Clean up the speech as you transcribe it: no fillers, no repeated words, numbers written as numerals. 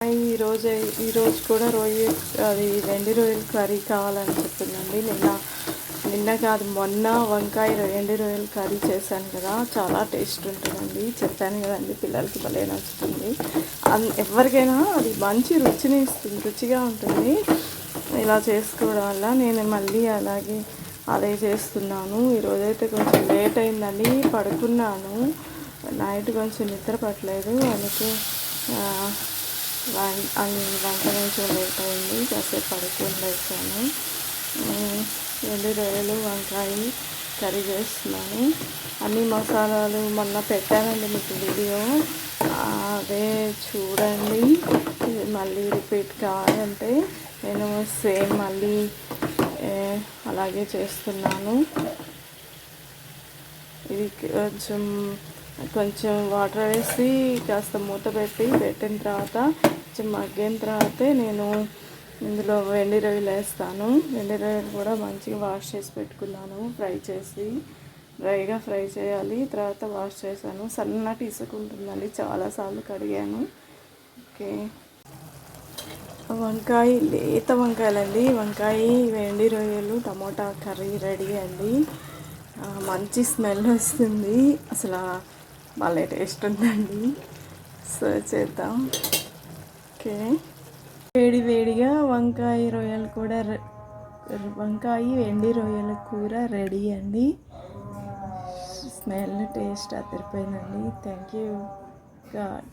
ఈరోజు కూడా అది వెండి రొయ్యల కర్రీ కావాలని చెప్పిందండి. నిన్న కాదు మొన్న వెండి రొయ్యల కర్రీ చేశాను కదా, చాలా టేస్ట్ ఉంటుందండి. చెప్పాను కదండి, పిల్లలకి భలే నచ్చుతుంది. ఎవరికైనా అది మంచి రుచిని ఇస్తుంది, రుచిగా ఉంటుంది. ఇలా చేసుకోవడం వల్ల నేను మళ్ళీ అదే చేస్తున్నాను. ఈరోజైతే కొంచెం లేట్ అయిందండి, పడుకున్నాను. నైట్ కొంచెం నిద్ర పట్టలేదు, అందుకే వంట కొంచెం లేట్ అయింది. కాసేపు పడుకొని లేచాను. వెండి రొయ్యలు వంకాయ కర్రీ చేస్తున్నాను. అన్ని మసాలాలు మొన్న పెట్టానండి మీకు వీడియో, అదే చూడండి. మళ్ళీ రిపీట్ కావాలంటే నేను సేమ్ మళ్ళీ అలాగే చేస్తున్నాను. ఇది కొంచెం వాటర్ వేసి కాస్త మూత పెట్టిన తర్వాత కొంచెం మగ్గిన తర్వాతే నేను ఇందులో వెండి రొయ్యలు వేస్తాను. వెండి రొయ్యలు కూడా మంచిగా వాష్ చేసి పెట్టుకున్నాను. డ్రైగా ఫ్రై చేయాలి. తర్వాత వాష్ చేశాను. సన్నటి ఇసుక ఉంటుందండి, చాలాసార్లు కడిగాను. ఓకే, లేత వంకాయలండి. వంకాయ, వెండి రొయ్యలు, టమోటా కర్రీ రెడీ అండి. మంచి స్మెల్ వస్తుంది, అసలు భలే టేస్ట్ ఉందండి. సర్వ్ చేద్దాం. ఓకే, వేడిగా వంకాయ వెండి రొయ్యల కూర రెడీ అండి. స్మెల్ టేస్ట్ అదిరిపోయిందండి. Thank you God.